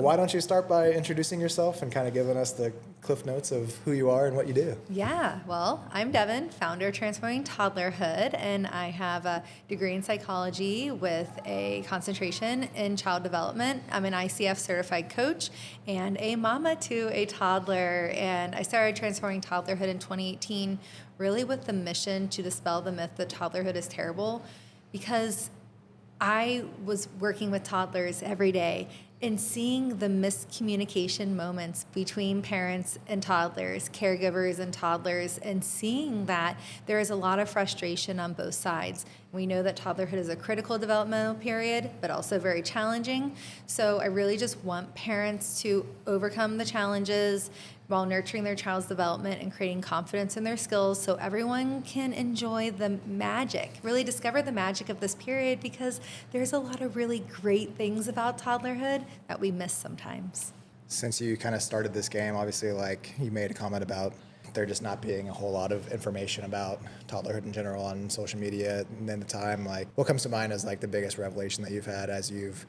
Why don't you start by introducing yourself and kind of giving us the cliff notes of who you are and what you do? Yeah, well, I'm Devon, founder of Transforming Toddlerhood, and I have a degree in psychology with a concentration in child development. I'm an ICF certified coach and a mama to a toddler, and I started Transforming Toddlerhood in 2018 really with the mission to dispel the myth that toddlerhood is terrible, because I was working with toddlers every day and seeing the miscommunication moments between parents and toddlers, caregivers and toddlers, and seeing that there is a lot of frustration on both sides. We know that toddlerhood is a critical developmental period, but also very challenging. So I really just want parents to overcome the challenges while nurturing their child's development and creating confidence in their skills so everyone can enjoy the magic, really discover the magic of this period, because there's a lot of really great things about toddlerhood that we miss sometimes. Since you kind of started this game, obviously, like you made a comment about there just not being a whole lot of information about toddlerhood in general on social media in the time, like what comes to mind as like the biggest revelation that you've had as you've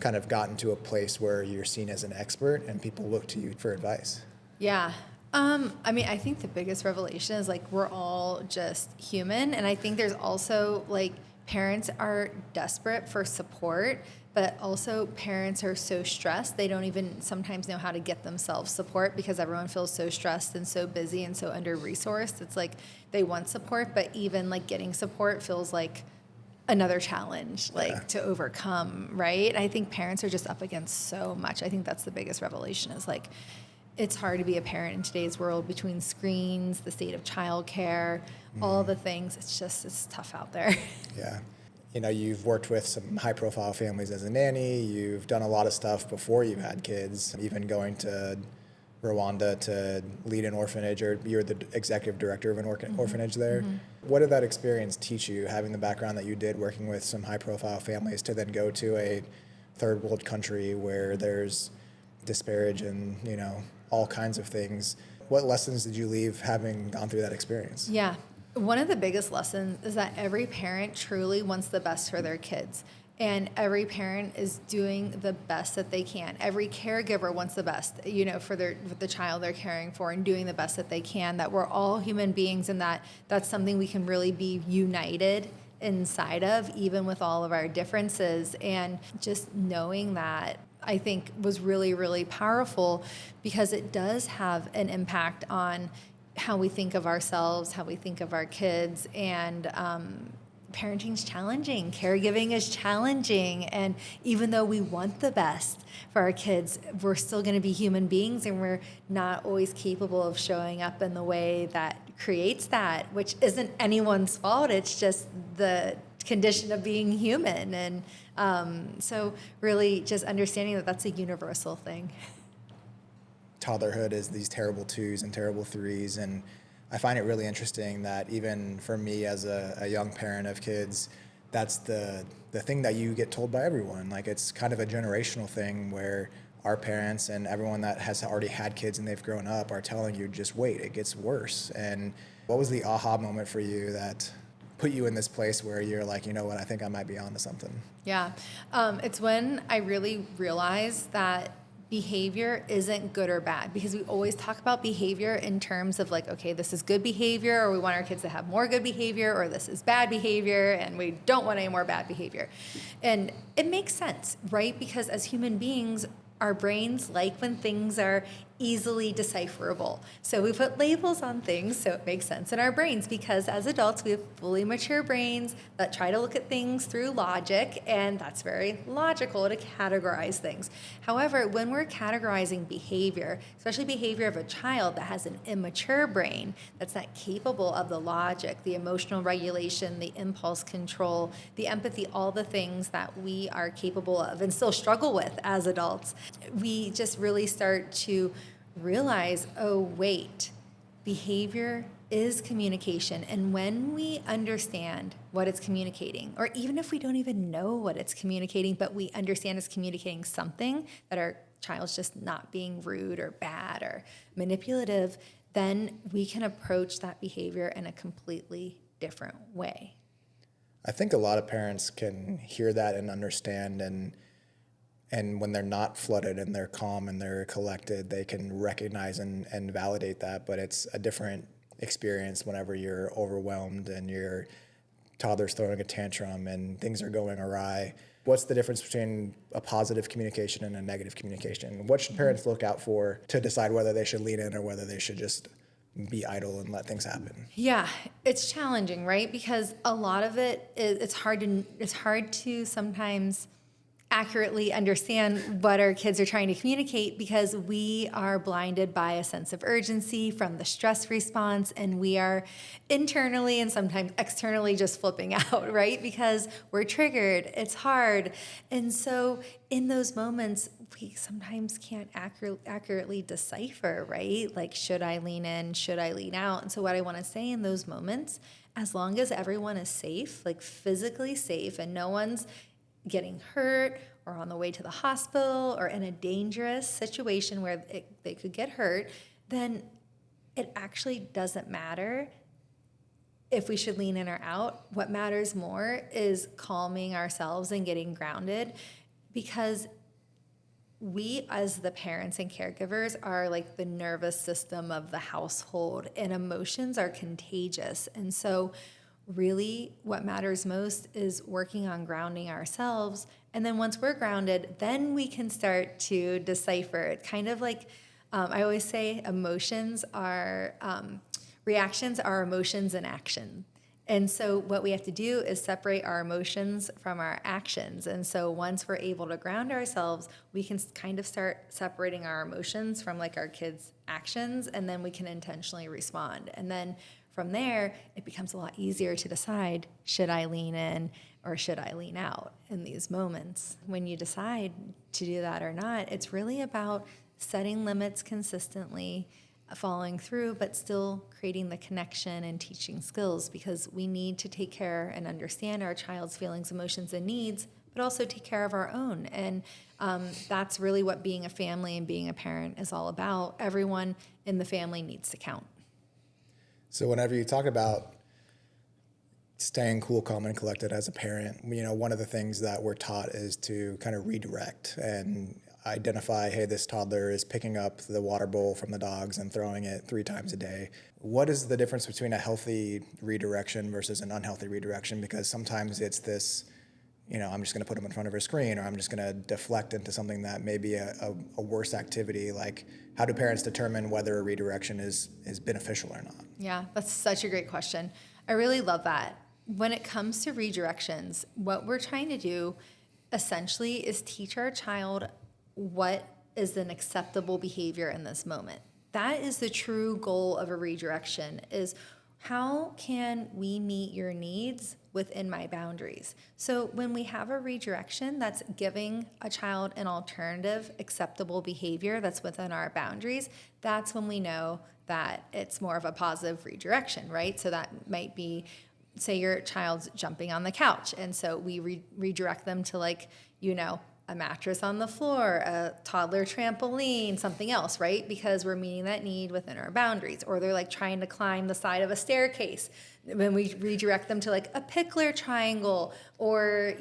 kind of gotten to a place where you're seen as an expert and people look to you for advice? Yeah. I think the biggest revelation is like we're all just human. And I think there's also like parents are desperate for support, but also parents are so stressed they don't even sometimes know how to get themselves support because everyone feels so stressed and so busy and so under-resourced. It's like they want support, but even like getting support feels like another challenge to overcome, right? I think parents are just up against so much. I think that's the biggest revelation is like it's hard to be a parent in today's world between screens, the state of childcare, all the things. It's tough out there. Yeah. You know, you've worked with some high-profile families as a nanny. You've done a lot of stuff before you had kids, even going to Rwanda to lead an orphanage, or you're the executive director of an orphanage there. What did that experience teach you, having the background that you did working with some high-profile families to then go to a third world country where there's disparage and, you know, all kinds of things? What lessons did you leave having gone through that experience? Yeah. One of the biggest lessons is that every parent truly wants the best for their kids. And every parent is doing the best that they can. Every caregiver wants the best, you know, for the child they're caring for and doing the best that they can. That we're all human beings and that's something we can really be united inside of, even with all of our differences. And just knowing that, I think, was really, really powerful because it does have an impact on how we think of ourselves, how we think of our kids, and parenting's challenging, caregiving is challenging, and even though we want the best for our kids, we're still going to be human beings, and we're not always capable of showing up in the way that creates that, which isn't anyone's fault. It's just the condition of being human, and so really just understanding that that's a universal thing. Toddlerhood is these terrible twos and terrible threes, and I find it really interesting that even for me as a young parent of kids, that's the thing that you get told by everyone. Like it's kind of a generational thing where our parents and everyone that has already had kids and they've grown up are telling you, just wait, it gets worse. And what was the aha moment for you that put you in this place where you're like, you know what, I think I might be onto something? Yeah. It's when I really realized that behavior isn't good or bad, because we always talk about behavior in terms of like, okay, this is good behavior, or we want our kids to have more good behavior, or this is bad behavior and we don't want any more bad behavior. And it makes sense, right? Because as human beings, our brains like when things are easily decipherable. So we put labels on things so it makes sense in our brains, because as adults we have fully mature brains that try to look at things through logic, and that's very logical to categorize things. However, when we're categorizing behavior, especially behavior of a child that has an immature brain that's not capable of the logic, the emotional regulation, the impulse control, the empathy, all the things that we are capable of and still struggle with as adults, we just really start to realize, oh, wait, behavior is communication. And when we understand what it's communicating, or even if we don't even know what it's communicating, but we understand it's communicating something, that our child's just not being rude or bad or manipulative, then we can approach that behavior in a completely different way. I think a lot of parents can hear that and understand, and And when they're not flooded and they're calm and they're collected, they can recognize and validate that. But it's a different experience whenever you're overwhelmed and your toddler's throwing a tantrum and things are going awry. What's the difference between a positive communication and a negative communication? What should parents look out for to decide whether they should lean in or whether they should just be idle and let things happen? Yeah, it's challenging, right? Because a lot of it is, it's hard to sometimes accurately understand what our kids are trying to communicate because we are blinded by a sense of urgency from the stress response, and we are internally and sometimes externally just flipping out, right? Because we're triggered, it's hard. And so in those moments, we sometimes can't accurately decipher, right? Like, should I lean in? Should I lean out? And so what I want to say in those moments, as long as everyone is safe, like physically safe, and no one's getting hurt or on the way to the hospital or in a dangerous situation where they could get hurt, then it actually doesn't matter if we should lean in or out. What matters more is calming ourselves and getting grounded, because we as the parents and caregivers are like the nervous system of the household, and emotions are contagious. And so really what matters most is working on grounding ourselves. And then once we're grounded, then we can start to decipher it. Kind of like I always say, reactions are emotions in action. And so what we have to do is separate our emotions from our actions. And so once we're able to ground ourselves, we can kind of start separating our emotions from like our kids' actions, and then we can intentionally respond. And then from there, it becomes a lot easier to decide, should I lean in or should I lean out in these moments? When you decide to do that or not, it's really about setting limits consistently, following through, but still creating the connection and teaching skills, because we need to take care and understand our child's feelings, emotions, and needs, but also take care of our own. And that's really what being a family and being a parent is all about. Everyone in the family needs to count. So whenever you talk about staying cool, calm, and collected as a parent, one of the things that we're taught is to kind of redirect and identify, hey, this toddler is picking up the water bowl from the dogs and throwing it 3 times a day. What is the difference between a healthy redirection versus an unhealthy redirection? Because sometimes it's this, I'm just going to put them in front of a screen, or I'm just going to deflect into something that may be a worse activity. Like, how do parents determine whether a redirection is beneficial or not? Yeah, that's such a great question. I really love that. When it comes to redirections, what we're trying to do essentially is teach our child what is an acceptable behavior in this moment. That is the true goal of a redirection, is how can we meet your needs within my boundaries? So when we have a redirection that's giving a child an alternative, acceptable behavior that's within our boundaries, that's when we know that it's more of a positive redirection, right? So that might be, say your child's jumping on the couch, and so we redirect them to a mattress on the floor, a toddler trampoline, something else, right? Because we're meeting that need within our boundaries. Or they're trying to climb the side of a staircase. When we redirect them to a pickler triangle, or,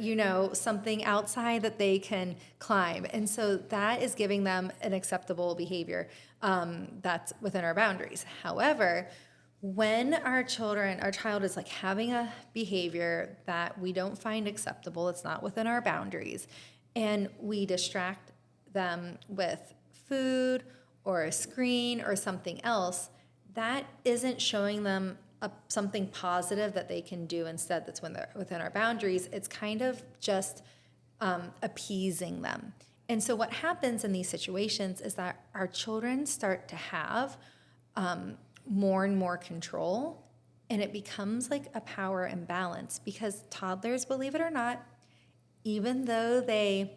something outside that they can climb. And so that is giving them an acceptable behavior that's within our boundaries. However, when our child is having a behavior that we don't find acceptable, it's not within our boundaries, and we distract them with food or a screen or something else, that isn't showing them something positive that they can do instead that's within our boundaries. It's kind of just appeasing them. And so what happens in these situations is that our children start to have more and more control, and it becomes like a power imbalance, because toddlers, believe it or not, even though they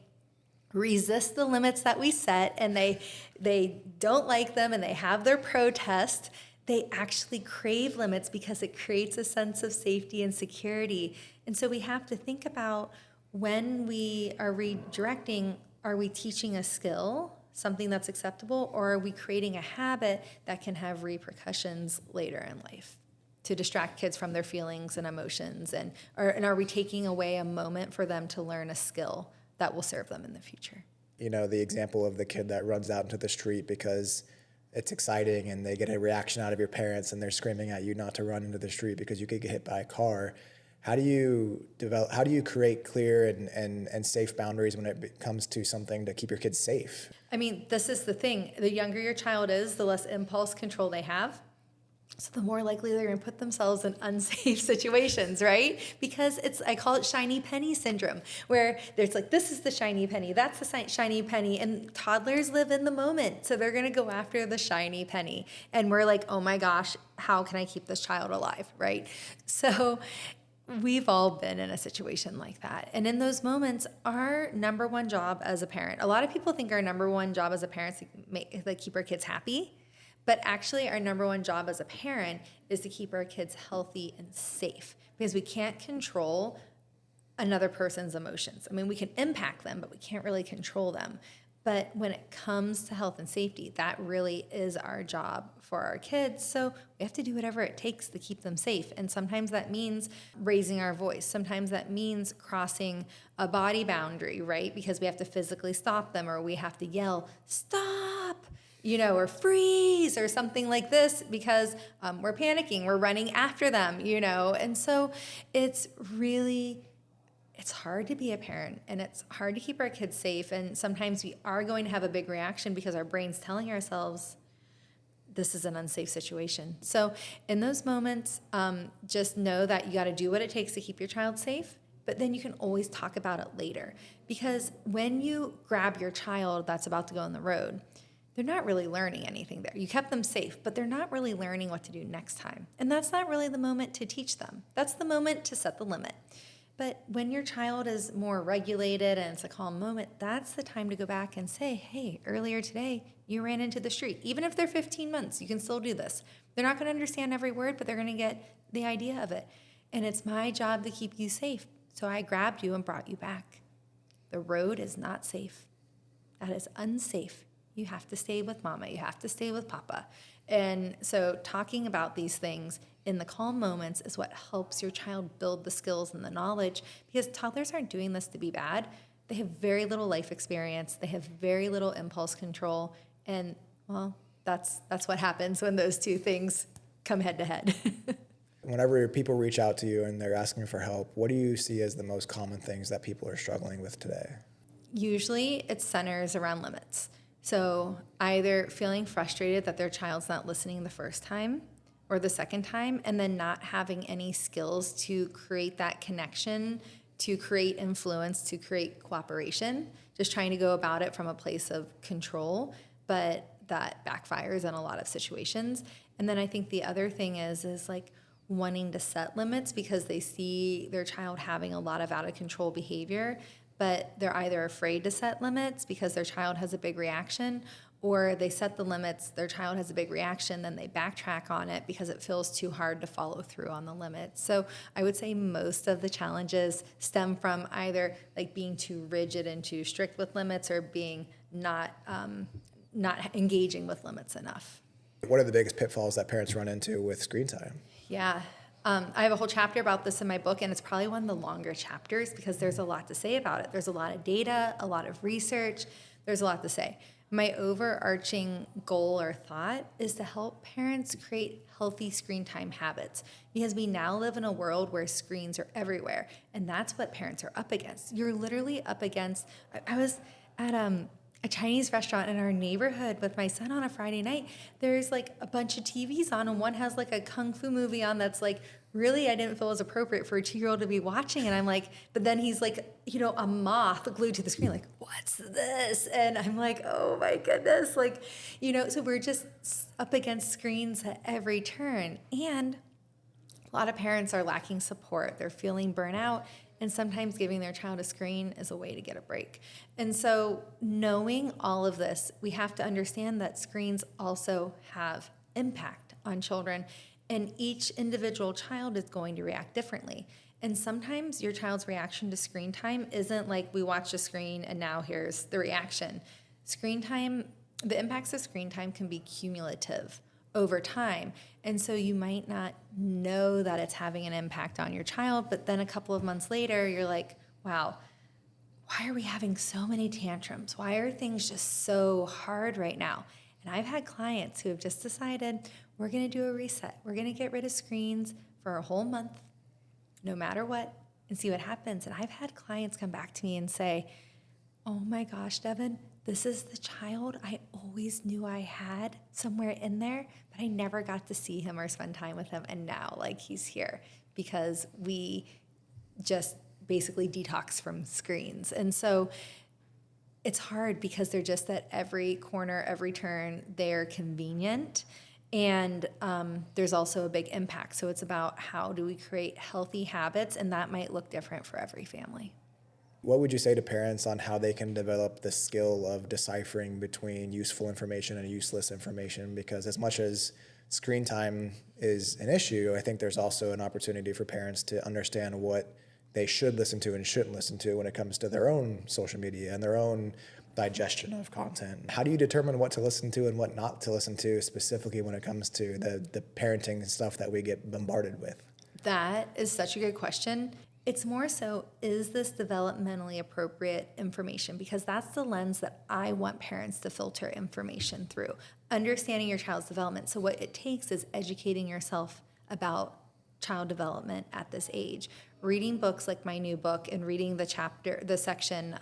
resist the limits that we set and they don't like them and they have their protest, they actually crave limits because it creates a sense of safety and security. And so we have to think about, when we are redirecting, are we teaching a skill, something that's acceptable, or are we creating a habit that can have repercussions later in life to distract kids from their feelings and emotions? And are we taking away a moment for them to learn a skill that will serve them in the future? the example of the kid that runs out into the street because it's exciting and they get a reaction out of your parents and they're screaming at you not to run into the street because you could get hit by a car. How do you create clear and safe boundaries when it comes to something to keep your kids safe? I mean, this is the thing. The younger your child is, the less impulse control they have. So the more likely they're going to put themselves in unsafe situations, right? Because I call it shiny penny syndrome, where there's like, this is the shiny penny, that's the shiny penny, and toddlers live in the moment. So they're going to go after the shiny penny. And we're like, oh my gosh, how can I keep this child alive, right? So we've all been in a situation like that. And in those moments, our number one job as a parent, a lot of people think our number one job as a parent is to keep our kids happy. But actually, our number one job as a parent is to keep our kids healthy and safe, because we can't control another person's emotions. I mean, we can impact them, but we can't really control them. But when it comes to health and safety, that really is our job for our kids. So we have to do whatever it takes to keep them safe. And sometimes that means raising our voice. Sometimes that means crossing a body boundary, right? Because we have to physically stop them, or we have to yell, "Stop!" Or freeze or something like this, because we're panicking, we're running after them, And so it's hard to be a parent, and it's hard to keep our kids safe. And sometimes we are going to have a big reaction because our brain's telling ourselves this is an unsafe situation. So in those moments, just know that you got to do what it takes to keep your child safe. But then you can always talk about it later, because when you grab your child that's about to go on the road, they're not really learning anything there. You kept them safe, but they're not really learning what to do next time. And that's not really the moment to teach them. That's the moment to set the limit. But when your child is more regulated and it's a calm moment, that's the time to go back and say, hey, earlier today, you ran into the street. Even if they're 15 months, you can still do this. They're not going to understand every word, but they're going to get the idea of it. And it's my job to keep you safe. So I grabbed you and brought you back. The road is not safe. That is unsafe. You have to stay with mama. You have to stay with papa. And so talking about these things in the calm moments is what helps your child build the skills and the knowledge, because toddlers aren't doing this to be bad. They have very little life experience. They have very little impulse control. And, well, that's what happens when those two things come head to head. Whenever people reach out to you and they're asking for help, what do you see as the most common things that people are struggling with today? Usually it centers around limits. So either feeling frustrated that their child's not listening the first time or the second time, and then not having any skills to create that connection, to create influence, to create cooperation, just trying to go about it from a place of control, but that backfires in a lot of situations. And then I think the other thing is like wanting to set limits because they see their child having a lot of out of control behavior, but they're either afraid to set limits because their child has a big reaction, or they set the limits, their child has a big reaction, then they backtrack on it because it feels too hard to follow through on the limits. So I would say most of the challenges stem from either like being too rigid and too strict with limits, or being not engaging with limits enough. What are the biggest pitfalls that parents run into with screen time? Yeah. I have a whole chapter about this in my book, and it's probably one of the longer chapters because there's a lot to say about it. There's a lot of data, a lot of research. There's a lot to say. My overarching goal or thought is to help parents create healthy screen time habits, because we now live in a world where screens are everywhere, and that's what parents are up against. You're literally up against, I was at a Chinese restaurant in our neighborhood with my son on a Friday night. There's like a bunch of TVs on, and one has like a kung fu movie on that's like, really, I didn't feel it was appropriate for a 2-year-old to be watching. And I'm like, but then he's like, a moth glued to the screen, like, what's this? And I'm like, oh my goodness. Like, so we're just up against screens at every turn. And a lot of parents are lacking support. They're feeling burnout. And sometimes giving their child a screen is a way to get a break. And so knowing all of this, we have to understand that screens also have impact on children, and each individual child is going to react differently. And sometimes your child's reaction to screen time isn't like we watched a screen and now here's the reaction. Screen time, the impacts of screen time can be cumulative over time. And so you might not know that it's having an impact on your child, but then a couple of months later, you're like, wow, why are we having so many tantrums? Why are things just so hard right now? And I've had clients who have just decided, we're going to do a reset. We're going to get rid of screens for a whole month, no matter what, and see what happens. And I've had clients come back to me and say, oh my gosh, Devon, this is the child I always knew I had somewhere in there, but I never got to see him or spend time with him. And now, like, he's here because we just basically detox from screens. And so it's hard because they're just at every corner, every turn, they're convenient. And there's also a big impact. So it's about how do we create healthy habits, and that might look different for every family. What would you say to parents on how they can develop the skill of deciphering between useful information and useless information? Because as much as screen time is an issue, I think there's also an opportunity for parents to understand what they should listen to and shouldn't listen to when it comes to their own social media and their own digestion of content. How do you determine what to listen to and what not to listen to, specifically when it comes to the parenting stuff that we get bombarded with? That is such a good question. It's more so, is this developmentally appropriate information? Because that's the lens that I want parents to filter information through. Understanding your child's development. So what it takes is educating yourself about child development at this age. Reading books like my new book and reading the section,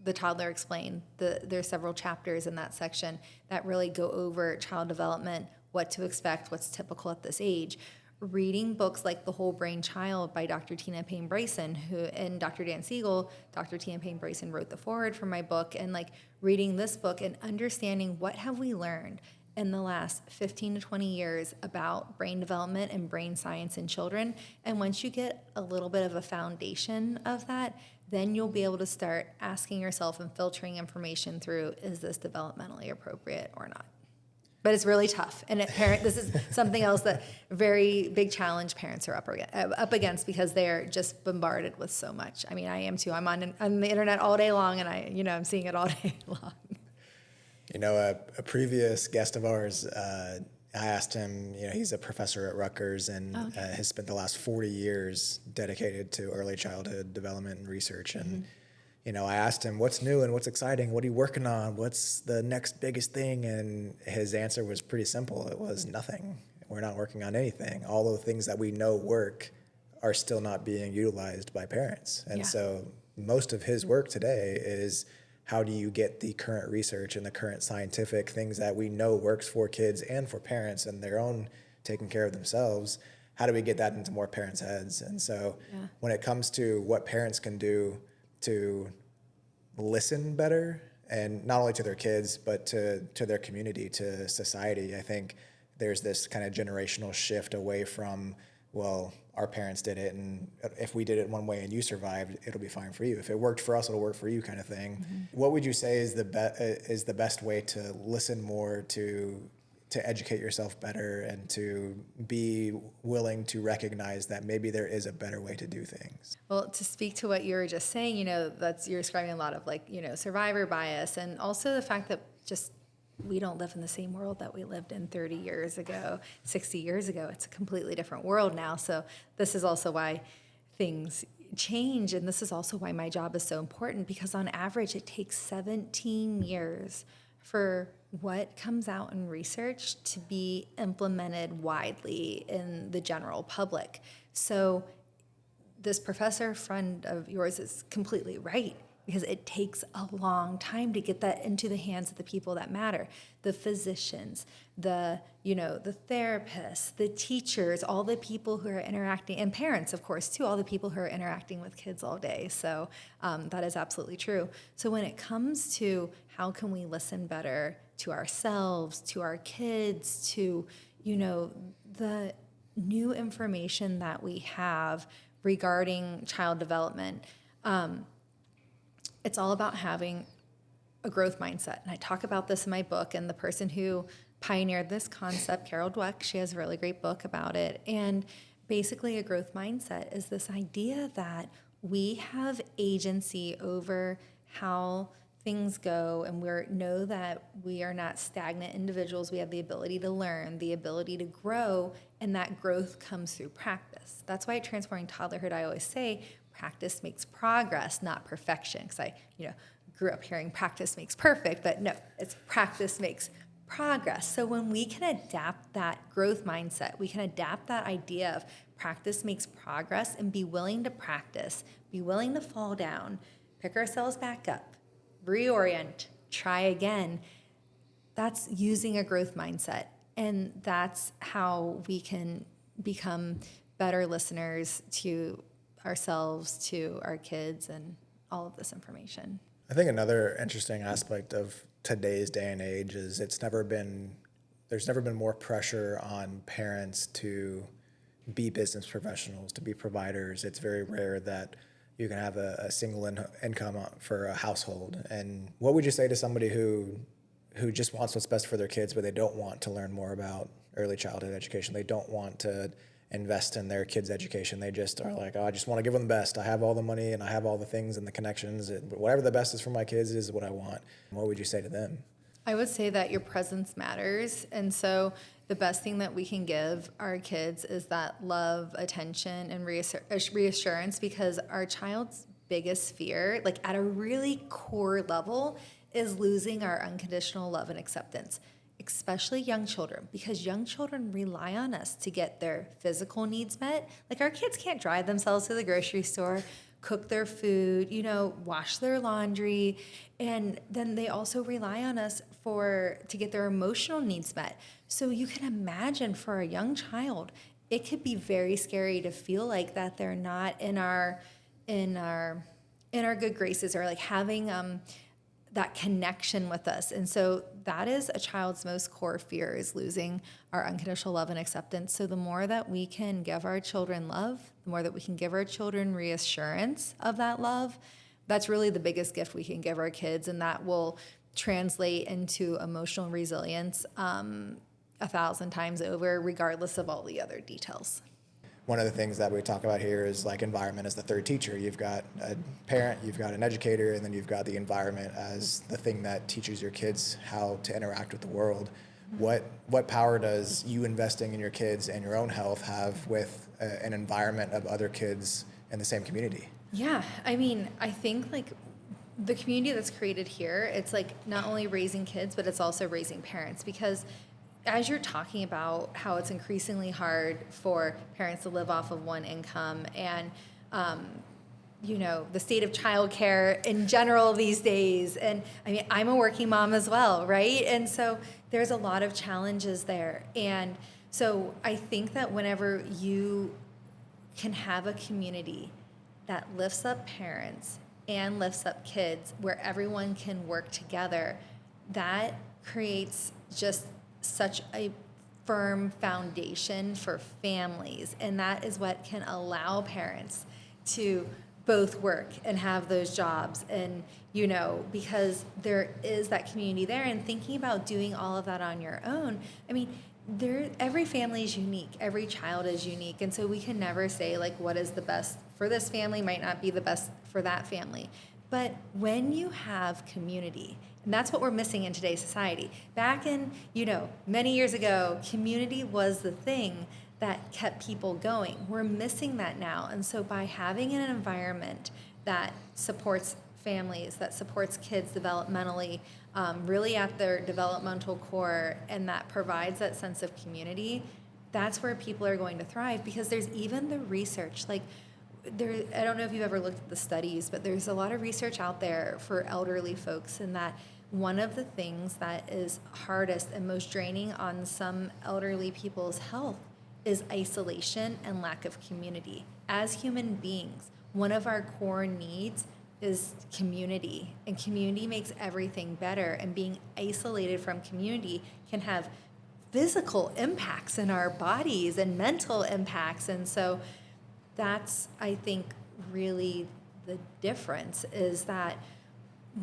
The Toddler Explained. There's several chapters in that section that really go over child development, what to expect, what's typical at this age. Reading books like The Whole Brain Child by Dr. Tina Payne Bryson, and Dr. Dan Siegel. Dr. Tina Payne Bryson wrote the foreword for my book, and like reading this book and understanding what have we learned in the last 15 to 20 years about brain development and brain science in children. And once you get a little bit of a foundation of that, then you'll be able to start asking yourself and filtering information through, is this developmentally appropriate or not? But it's really tough. And this is something else that very big challenge parents are up against because they're just bombarded with so much. I mean, I am too. I'm on the internet all day long, and I'm seeing it all day long. You know, a previous guest of ours, I asked him, he's a professor at Rutgers and has spent the last 40 years dedicated to early childhood development and research. And I asked him, what's new and what's exciting? What are you working on? What's the next biggest thing? And his answer was pretty simple. It was nothing. We're not working on anything. All the things that we know work are still not being utilized by parents. And so most of his work today is, how do you get the current research and the current scientific things that we know works for kids and for parents and their own taking care of themselves? How do we get that into more parents' heads? And so when it comes to what parents can do to listen better, and not only to their kids, but to their community, to society, I think there's this kind of generational shift away from, well, our parents did it, and if we did it one way and you survived, it'll be fine for you. If it worked for us, it'll work for you, kind of thing. Mm-hmm. What would you say is the best way to listen more, to educate yourself better, and to be willing to recognize that maybe there is a better way to do things? Well, to speak to what you were just saying, you're describing a lot of survivor bias, and also the fact that just we don't live in the same world that we lived in 30 years ago, 60 years ago. It's a completely different world now. So this is also why things change, and this is also why my job is so important, because on average it takes 17 years for what comes out in research to be implemented widely in the general public. So this professor friend of yours is completely right, because it takes a long time to get that into the hands of the people that matter. The physicians, the therapists, the teachers, all the people who are interacting, and parents, of course, too, all the people who are interacting with kids all day. So that is absolutely true. So when it comes to how can we listen better to ourselves, to our kids, to, the new information that we have regarding child development, it's all about having a growth mindset. And I talk about this in my book, and the person who pioneered this concept, Carol Dweck, she has a really great book about it. And basically a growth mindset is this idea that we have agency over how things go, and we know that we are not stagnant individuals. We have the ability to learn, the ability to grow, and that growth comes through practice. That's why at Transforming Toddlerhood, I always say, practice makes progress, not perfection. Because I, grew up hearing practice makes perfect, but no, it's practice makes progress. So when we can adapt that growth mindset, we can adapt that idea of practice makes progress and be willing to practice, be willing to fall down, pick ourselves back up, reorient, try again. That's using a growth mindset. And that's how we can become better listeners to ourselves, to our kids, and all of this information. I think another interesting aspect of today's day and age is there's never been more pressure on parents to be business professionals, to be providers. It's very rare that you can have a single income for a household. And what would you say to somebody who just wants what's best for their kids, but they don't want to learn more about early childhood education? They don't want to invest in their kids' education. They just are like, oh, I just want to give them the best. I have all the money and I have all the things and the connections. But whatever the best is for my kids is what I want. What would you say to them? I would say that your presence matters. And so the best thing that we can give our kids is that love, attention, and reassurance, because our child's biggest fear, like at a really core level, is losing our unconditional love and acceptance, especially young children, because young children rely on us to get their physical needs met. Like our kids can't drive themselves to the grocery store, cook their food, wash their laundry, and then they also rely on us to get their emotional needs met. So you can imagine for a young child, it could be very scary to feel like that they're not in our good graces, or like having that connection with us. And so that is a child's most core fear, is losing our unconditional love and acceptance. So the more that we can give our children love, the more that we can give our children reassurance of that love, that's really the biggest gift we can give our kids. And that will translate into emotional resilience 1,000 times over, regardless of all the other details. One of the things that we talk about here is like environment as the third teacher. You've got a parent, you've got an educator, and then you've got the environment as the thing that teaches your kids how to interact with the world. What power does you investing in your kids and your own health have with an environment of other kids in the same community? Yeah, I think like the community that's created here, it's like not only raising kids, but it's also raising parents, because as you're talking about how it's increasingly hard for parents to live off of one income, and the state of childcare in general these days, and I'm a working mom as well, right? And so there's a lot of challenges there. And so I think that whenever you can have a community that lifts up parents and lifts up kids, where everyone can work together, that creates just such a firm foundation for families. And that is what can allow parents to both work and have those jobs. And, because there is that community there, and thinking about doing all of that on your own, every family is unique. Every child is unique. And so we can never say like what is the best for this family might not be the best for that family. But when you have community, and that's what we're missing in today's society. Back in, many years ago, community was the thing that kept people going. We're missing that now. And so by having an environment that supports families, that supports kids developmentally, really at their developmental core, and that provides that sense of community, that's where people are going to thrive. Because there's even the research, I don't know if you've ever looked at the studies, but there's a lot of research out there for elderly folks, and that one of the things that is hardest and most draining on some elderly people's health is isolation and lack of community. As human beings, one of our core needs is community, and community makes everything better. And being isolated from community can have physical impacts in our bodies and mental impacts. And so that's, I think, really the difference, is that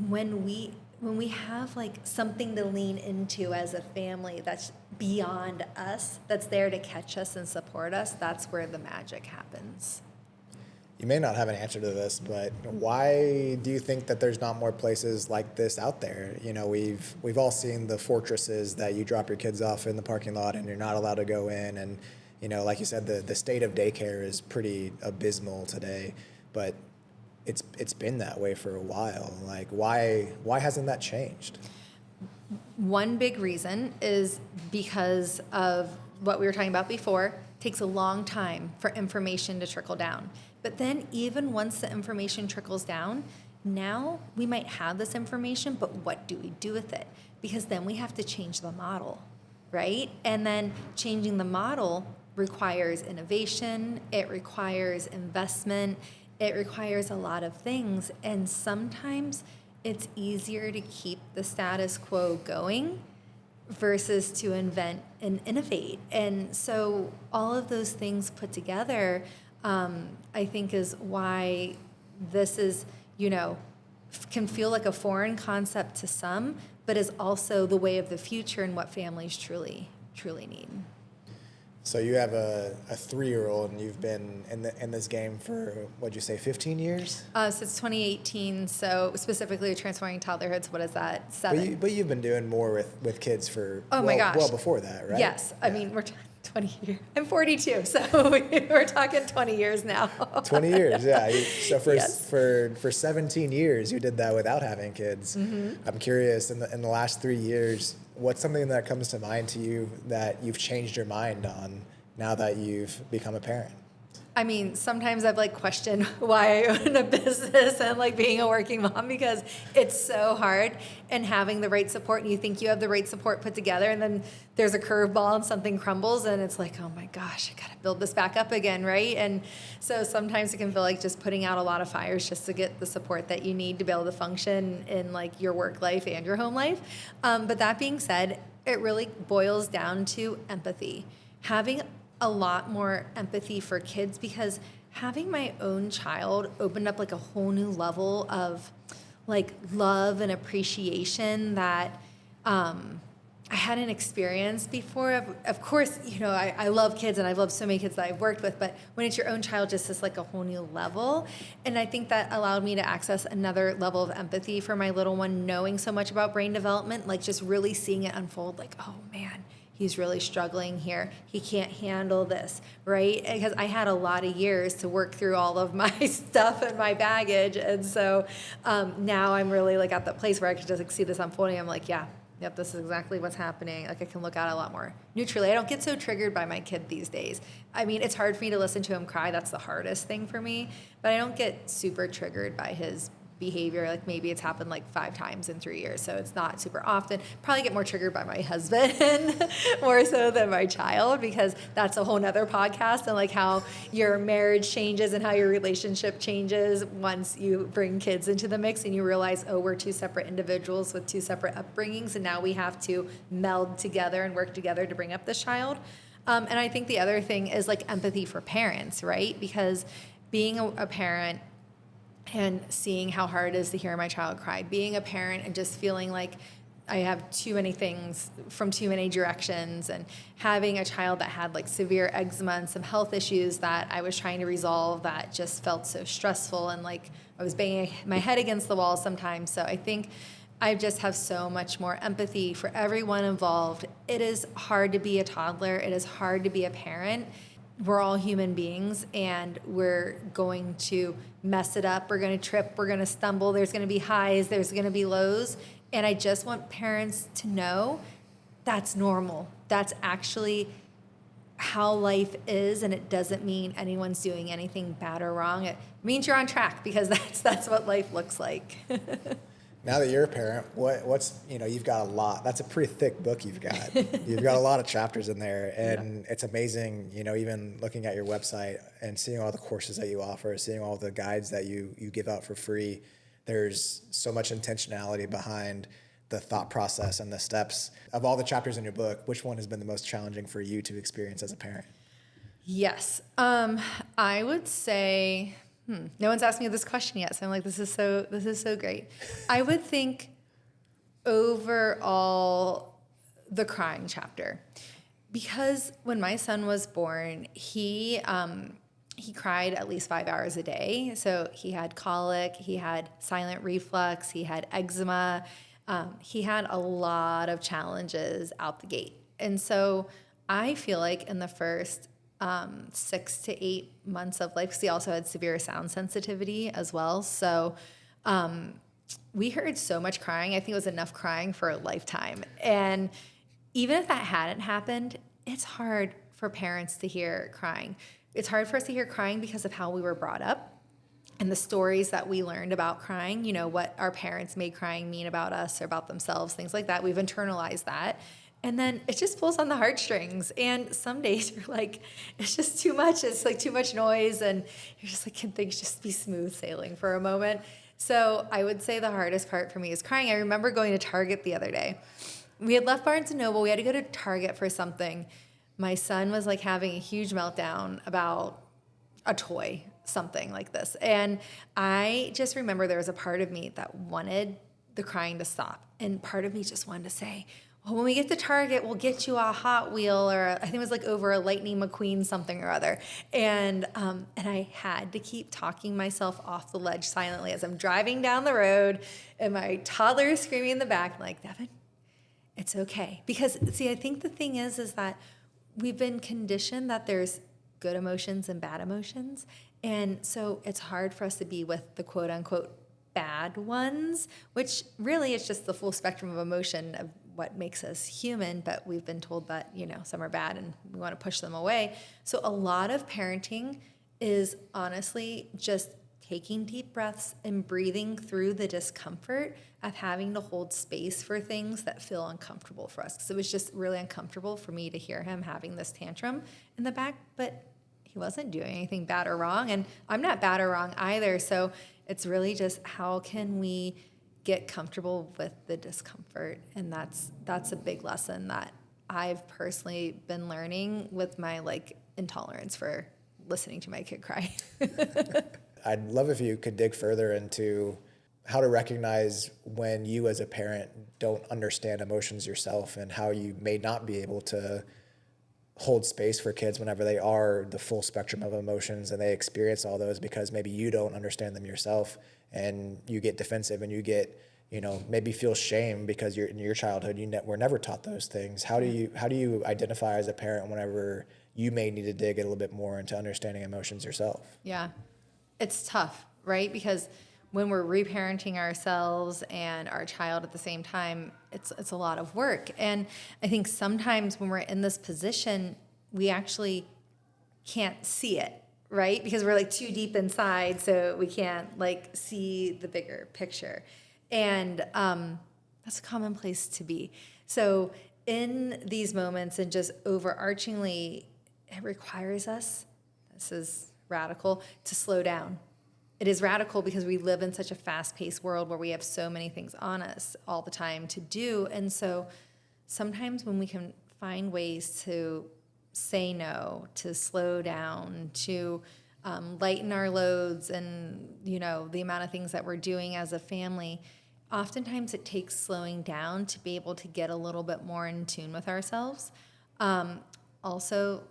when we have like something to lean into as a family that's beyond us, that's there to catch us and support us, that's where the magic happens. You may not have an answer to this, but why do you think that there's not more places like this out there? We've all seen the fortresses that you drop your kids off in the parking lot and you're not allowed to go in, and like you said, the state of daycare is pretty abysmal today. but it's been that way for a while. Like, why hasn't that changed? One big reason is because of what we were talking about before. It takes a long time for information to trickle down. But then even once the information trickles down, now we might have this information, but what do we do with it? Because then we have to change the model, right? And then changing the model requires innovation, it requires investment, it requires a lot of things. And sometimes it's easier to keep the status quo going versus to invent and innovate. And so all of those things put together, I think is why this is, can feel like a foreign concept to some, but is also the way of the future and what families truly need. So you have a 3-year-old, and you've been in this game for, what'd you say, 15 years? Since 2018, so specifically Transforming Toddlerhood, so what is that, 7? But you've been doing more with kids for, my gosh. well before that, right? Yes, I mean, we're 20 years. I'm 42, so we're talking 20 years now. 20 years, yeah. So Yes. for 17 years, you did that without having kids. Mm-hmm. I'm curious, in the last 3 years, what's something that comes to mind to you that you've changed your mind on now that you've become a parent? I mean, sometimes I've questioned why I own a business and being a working mom, because it's so hard, and having the right support, and you think you have the right support put together, and then there's a curveball and something crumbles, and it's like, oh my gosh, I gotta build this back up again, right? And so sometimes it can feel like just putting out a lot of fires just to get the support that you need to be able to function in your work life and your home life. But that being said, it really boils down to empathy. Having a lot more empathy for kids, because having my own child opened up a whole new level of love and appreciation that I hadn't experienced before. Of course, I love kids, and I've loved so many kids that I've worked with, but when it's your own child, just is a whole new level. And I think that allowed me to access another level of empathy for my little one, knowing so much about brain development, just really seeing it unfold, oh man, he's really struggling here. He can't handle this, right? Because I had a lot of years to work through all of my stuff and my baggage. And so now I'm really at that place where I can just see this unfolding. I'm yep, this is exactly what's happening. I can look at it a lot more neutrally. I don't get so triggered by my kid these days. I mean, it's hard for me to listen to him cry. That's the hardest thing for me. But I don't get super triggered by his behavior. Maybe it's happened 5 times in 3 years, so it's not super often. Probably get more triggered by my husband more so than my child, because that's a whole nother podcast, and how your marriage changes and how your relationship changes once you bring kids into the mix and you realize, oh, we're 2 separate individuals with 2 separate upbringings, and now we have to meld together and work together to bring up this child. And I think the other thing is empathy for parents, right? Because being a parent and seeing how hard it is to hear my child cry, being a parent and just feeling like I have too many things from too many directions, and having a child that had severe eczema and some health issues that I was trying to resolve that just felt so stressful, and I was banging my head against the wall sometimes. So I think I just have so much more empathy for everyone involved. It is hard to be a toddler. It is hard to be a parent. We're all human beings, and we're going to mess it up. We're going to trip. We're going to stumble. There's going to be highs. There's going to be lows. And I just want parents to know that's normal. That's actually how life is, and it doesn't mean anyone's doing anything bad or wrong. It means you're on track, because that's what life looks like. Now that you're a parent, what's you've got a lot. That's a pretty thick book you've got. You've got a lot of chapters in there, and It's amazing. Even looking at your website and seeing all the courses that you offer, seeing all the guides that you give out for free. There's so much intentionality behind the thought process and the steps. Of all the chapters in your book, which one has been the most challenging for you to experience as a parent? Yes, I would say. No one's asked me this question yet, so I'm this is so great. I would think overall the crying chapter, because when my son was born, he cried at least 5 hours a day. So he had colic, he had silent reflux, he had eczema, he had a lot of challenges out the gate, and so I feel like in the first 6 to 8 months of life, because he also had severe sound sensitivity as well. So we heard so much crying. I think it was enough crying for a lifetime. And even if that hadn't happened, it's hard for parents to hear crying. It's hard for us to hear crying because of how we were brought up and the stories that we learned about crying, what our parents made crying mean about us or about themselves, things like that. We've internalized that. And then it just pulls on the heartstrings. And some days you're like, it's just too much. It's like too much noise. And you're just like, can things just be smooth sailing for a moment? So I would say the hardest part for me is crying. I remember going to Target the other day. We had left Barnes & Noble. We had to go to Target for something. My son was like having a huge meltdown about a toy, something like this. And I just remember there was a part of me that wanted the crying to stop. And part of me just wanted to say, well, when we get to Target, we'll get you a Hot Wheel, or I think it was like over a Lightning McQueen something or other. And I had to keep talking myself off the ledge silently as I'm driving down the road and my toddler is screaming in the back. I'm like, Devon, it's okay. Because see, I think the thing is that we've been conditioned that there's good emotions and bad emotions. And so it's hard for us to be with the quote unquote bad ones, which really is just the full spectrum of emotion of what makes us human. But we've been told that, some are bad and we want to push them away. So a lot of parenting is honestly just taking deep breaths and breathing through the discomfort of having to hold space for things that feel uncomfortable for us. Because it was just really uncomfortable for me to hear him having this tantrum in the back, but he wasn't doing anything bad or wrong, and I'm not bad or wrong either. So it's really just how can we get comfortable with the discomfort, and that's a big lesson that I've personally been learning with my intolerance for listening to my kid cry. I'd love if you could dig further into how to recognize when you as a parent don't understand emotions yourself, and how you may not be able to hold space for kids whenever they are the full spectrum of emotions and they experience all those, because maybe you don't understand them yourself and you get defensive and you get, maybe feel shame because in your childhood you were never taught those things. How do you identify as a parent whenever you may need to dig a little bit more into understanding emotions yourself? Yeah, it's tough, right? Because when we're reparenting ourselves and our child at the same time, it's a lot of work. And I think sometimes when we're in this position, we actually can't see it, right? Because we're too deep inside, so we can't see the bigger picture. And that's a common place to be. So in these moments, and just overarchingly, it requires us, this is radical, to slow down. It is radical because we live in such a fast-paced world where we have so many things on us all the time to do. And so sometimes when we can find ways to say no, to slow down, to lighten our loads and, the amount of things that we're doing as a family, oftentimes it takes slowing down to be able to get a little bit more in tune with ourselves. Also,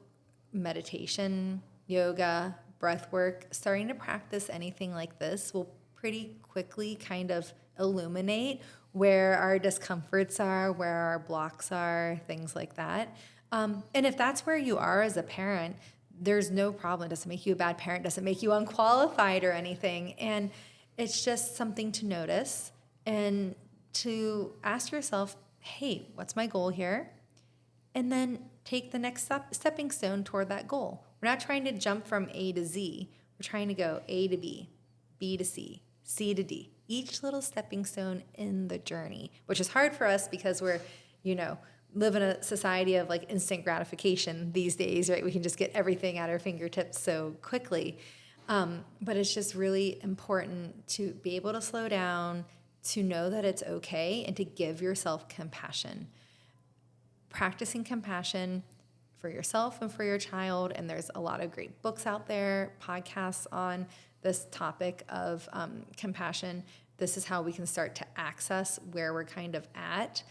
meditation, yoga, breath work, starting to practice anything like this will pretty quickly kind of illuminate where our discomforts are, where our blocks are, things like that. And if that's where you are as a parent, there's no problem. It doesn't make you a bad parent, doesn't make you unqualified or anything. And it's just something to notice and to ask yourself, hey, what's my goal here? And then take the next stepping stone toward that goal. We're not trying to jump from A to Z. We're trying to go A to B, B to C, C to D. Each little stepping stone in the journey, which is hard for us because we're, live in a society of instant gratification these days, right? We can just get everything at our fingertips so quickly. But it's just really important to be able to slow down, to know that it's okay, and to give yourself compassion. Practicing compassion for yourself and for your child. And there's a lot of great books out there, podcasts on this topic of compassion. This is how we can start to access where we're kind of at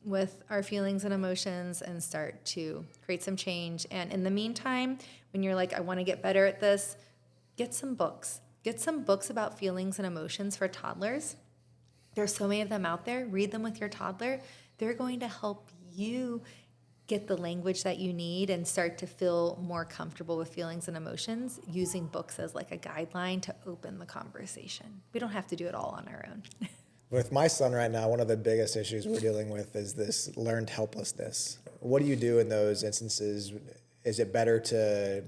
with our feelings and emotions and start to create some change. And in the meantime, when you're I want to get better at this, get some books. Get some books about feelings and emotions for toddlers. There's so many of them out there. Read them with your toddler. They're going to help you get the language that you need and start to feel more comfortable with feelings and emotions, using books as like a guideline to open the conversation. We don't have to do it all on our own. With my son right now, one of the biggest issues we're dealing with is this learned helplessness. What do you do in those instances? Is it better to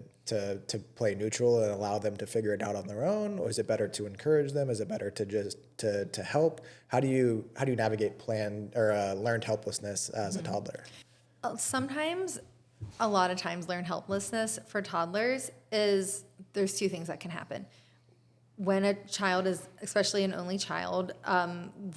play neutral and allow them to figure it out on their own, or is it better to encourage them? Is it better to just to help? How do you navigate learned helplessness as a toddler? Sometimes, a lot of times, learned helplessness for toddlers is there's two things that can happen. When a child is, especially an only child,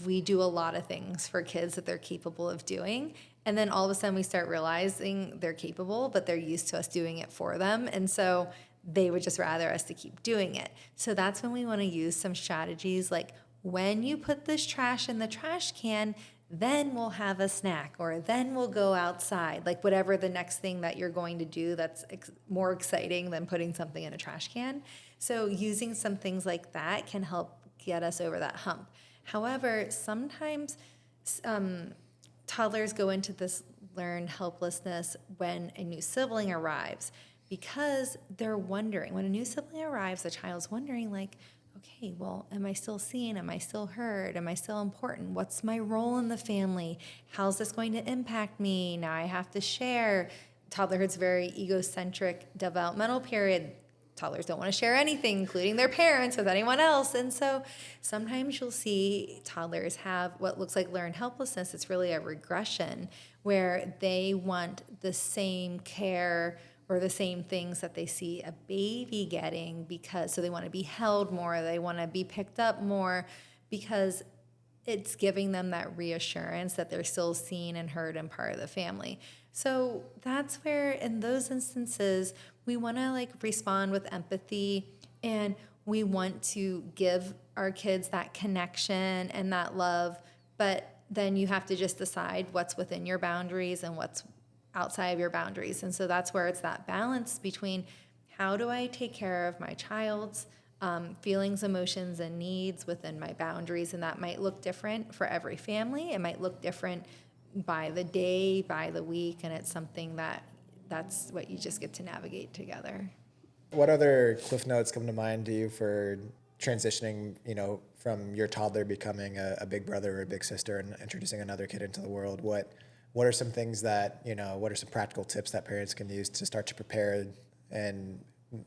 we do a lot of things for kids that they're capable of doing. And then all of a sudden we start realizing they're capable, but they're used to us doing it for them. And so they would just rather us to keep doing it. So that's when we want to use some strategies like, when you put this trash in the trash can, then we'll have a snack, or then we'll go outside, like whatever the next thing that you're going to do that's more exciting than putting something in a trash can. So using some things like that can help get us over that hump. However, sometimes toddlers go into this learned helplessness when a new sibling arrives, because they're wondering, when a new sibling arrives, the child's wondering like, okay, well, am I still seen? Am I still heard? Am I still important? What's my role in the family? How's this going to impact me? Now I have to share. Toddlerhood's a very egocentric developmental period. Toddlers don't want to share anything, including their parents, with anyone else. And so sometimes you'll see toddlers have what looks like learned helplessness. It's really a regression where they want the same care or the same things that they see a baby getting, so they want to be held more, they want to be picked up more, because it's giving them that reassurance that they're still seen and heard and part of the family. So that's where, in those instances, we want to like respond with empathy, and we want to give our kids that connection and that love, but then you have to just decide what's within your boundaries and what's outside of your boundaries. And so that's where it's that balance between, how do I take care of my child's feelings, emotions, and needs within my boundaries. And that might look different for every family. It might look different by the day, by the week, and it's something that's what you just get to navigate together. What other cliff notes come to mind to you for transitioning, from your toddler becoming a big brother or a big sister and introducing another kid into the world? What are some things that, what are some practical tips that parents can use to start to prepare, and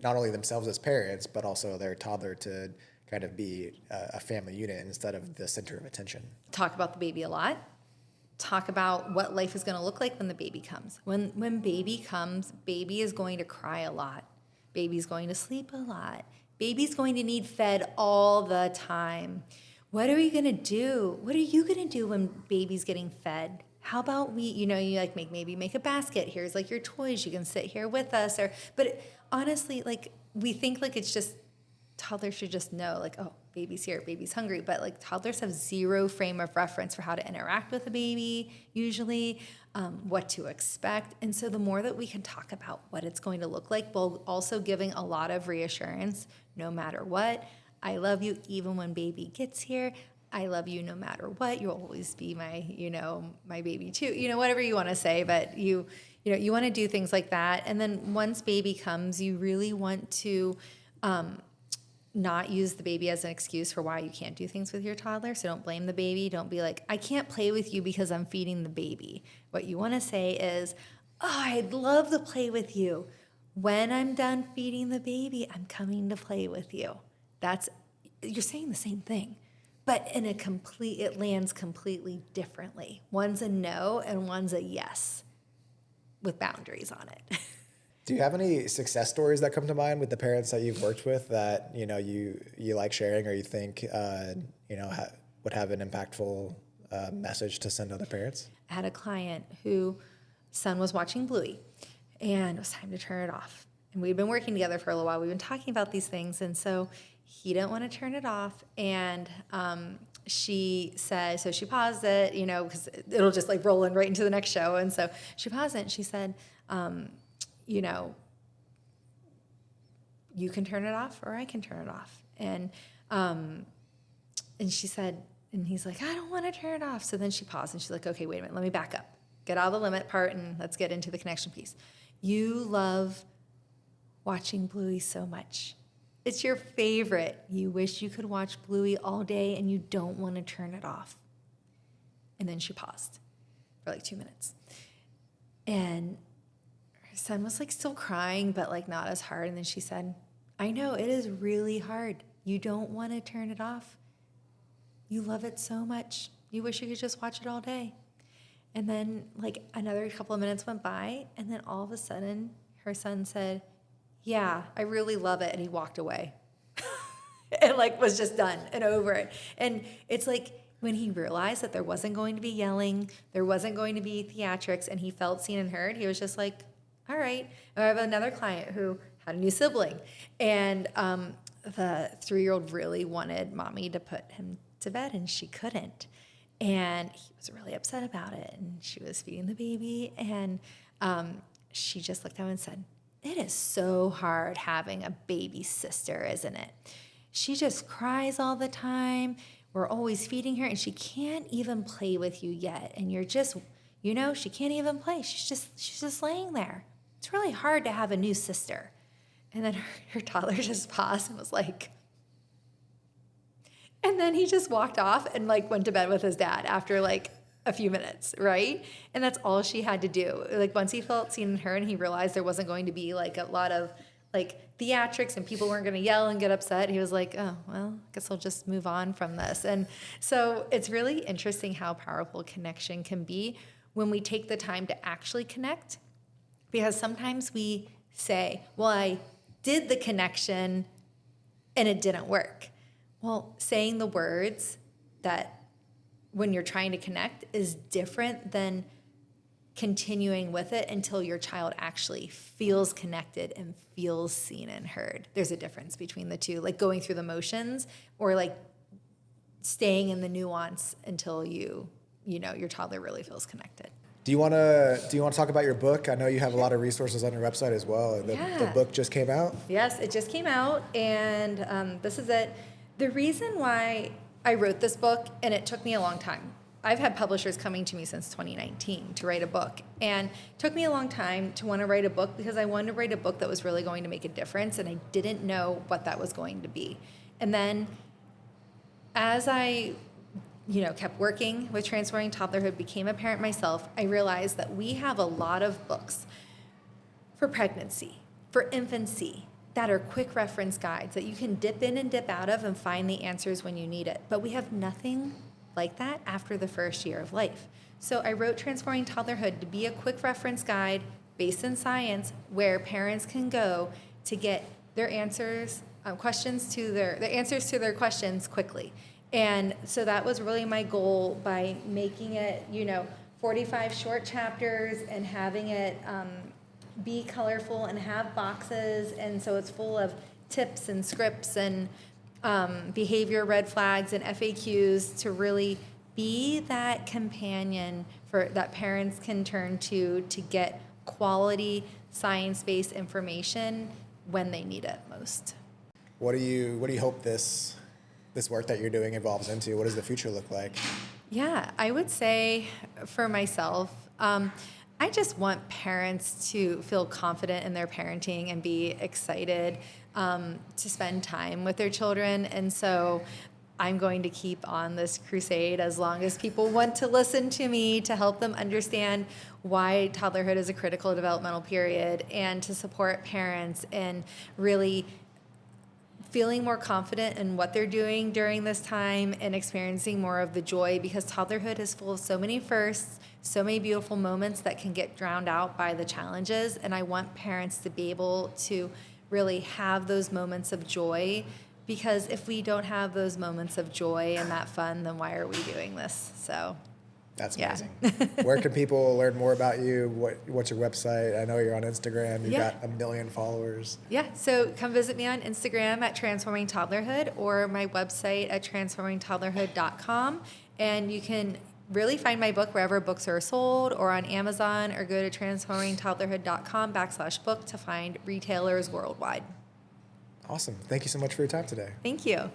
not only themselves as parents, but also their toddler to kind of be a family unit instead of the center of attention? Talk about the baby a lot. Talk about what life is going to look like when the baby comes. When baby comes, baby is going to cry a lot. Baby's going to sleep a lot. Baby's going to need fed all the time. What are we going to do? What are you going to do when baby's getting fed? How about you like make a basket. Here's like your toys. You can sit here with us. Honestly, like, we think like it's just, toddlers should just know like, oh, baby's here, baby's hungry. But like, toddlers have zero frame of reference for how to interact with a baby, usually, what to expect. And so the more that we can talk about what it's going to look like, while also giving a lot of reassurance, no matter what, I love you even when baby gets here. I love you no matter what. You'll always be my, my baby too. Whatever you want to say, but you want to do things like that. And then once baby comes, you really want to not use the baby as an excuse for why you can't do things with your toddler. So don't blame the baby. Don't be like, I can't play with you because I'm feeding the baby. What you want to say is, oh, I'd love to play with you. When I'm done feeding the baby, I'm coming to play with you. You're saying the same thing, but it lands completely differently. One's a no and one's a yes with boundaries on it. Do you have any success stories that come to mind with the parents that you've worked with that you like sharing, or you think would have an impactful message to send other parents? I had a client whose son was watching Bluey, and it was time to turn it off. And we'd been working together for a little while. We've been talking about these things, and so he didn't want to turn it off. And she said, so she paused it, because it'll just like roll in right into the next show. And so she paused it, and she said, you can turn it off or I can turn it off. And she said, and he's like, I don't want to turn it off. So then she paused and she's like, okay, wait a minute, let me back up. get out of the limit part and let's get into the connection piece. You love watching Bluey so much. It's your favorite. You wish you could watch Bluey all day and you don't want to turn it off. And then she paused for like 2 minutes. And her son was like still crying, but like not as hard. And then she said, I know it is really hard. You don't want to turn it off. You love it so much. You wish you could just watch it all day. And then like another couple of minutes went by, and then all of a sudden her son said, yeah, I really love it. And he walked away and like was just done and over it. And it's like when he realized that there wasn't going to be yelling, there wasn't going to be theatrics, and he felt seen and heard, he was just like, all right. And I have another client who had a new sibling, and the 3-year-old really wanted mommy to put him to bed, and she couldn't. And he was really upset about it. And she was feeding the baby, and she just looked at him and said, it is so hard having a baby sister, isn't it? She just cries all the time. We're always feeding her, and she can't even play with you yet. And you're just, she can't even play. She's just laying there. It's really hard to have a new sister. And then her toddler just paused and was like, and then he just walked off and like went to bed with his dad after like a few minutes, right? And that's all she had to do. Like once he felt seen and heard and he realized there wasn't going to be like a lot of like theatrics and people weren't going to yell and get upset, he was like, oh, well, I guess I'll just move on from this. And so it's really interesting how powerful connection can be when we take the time to actually connect, because sometimes we say, well, I did the connection and it didn't work. Well, saying the words that when you're trying to connect is different than continuing with it until your child actually feels connected and feels seen and heard. There's a difference between the two, like going through the motions or like staying in the nuance until your toddler really feels connected. Do you want to talk about your book? I know you have a lot of resources on your website as well. The book just came out? Yes, it just came out, and this is it. The reason why I wrote this book, and it took me a long time. I've had publishers coming to me since 2019 to write a book, and it took me a long time to want to write a book because I wanted to write a book that was really going to make a difference, and I didn't know what that was going to be. And then as I kept working with Transforming Toddlerhood, became a parent myself, I realized that we have a lot of books for pregnancy, for infancy, that are quick reference guides that you can dip in and dip out of and find the answers when you need it. But we have nothing like that after the first year of life. So I wrote Transforming Toddlerhood to be a quick reference guide based in science where parents can go to get their answers, the answers to their questions quickly. And so that was really my goal by making it, 45 short chapters and having it be colorful and have boxes. And so it's full of tips and scripts and behavior red flags and FAQs to really be that companion that parents can turn to get quality science-based information when they need it most. What do you hope this work that you're doing evolves into? What does the future look like? Yeah, I would say for myself, I just want parents to feel confident in their parenting and be excited to spend time with their children. And so I'm going to keep on this crusade as long as people want to listen to me to help them understand why toddlerhood is a critical developmental period and to support parents and really feeling more confident in what they're doing during this time and experiencing more of the joy, because toddlerhood is full of so many firsts, so many beautiful moments that can get drowned out by the challenges. And I want parents to be able to really have those moments of joy, because if we don't have those moments of joy and that fun, then why are we doing this? So that's amazing. Where can people learn more about you? What's your website? I know you're on Instagram. You've got 1 million followers. Yeah, so come visit me on Instagram at Transforming Toddlerhood or my website at transformingtoddlerhood.com. And you can really find my book wherever books are sold or on Amazon, or go to transformingtoddlerhood.com/book to find retailers worldwide. Awesome. Thank you so much for your time today. Thank you.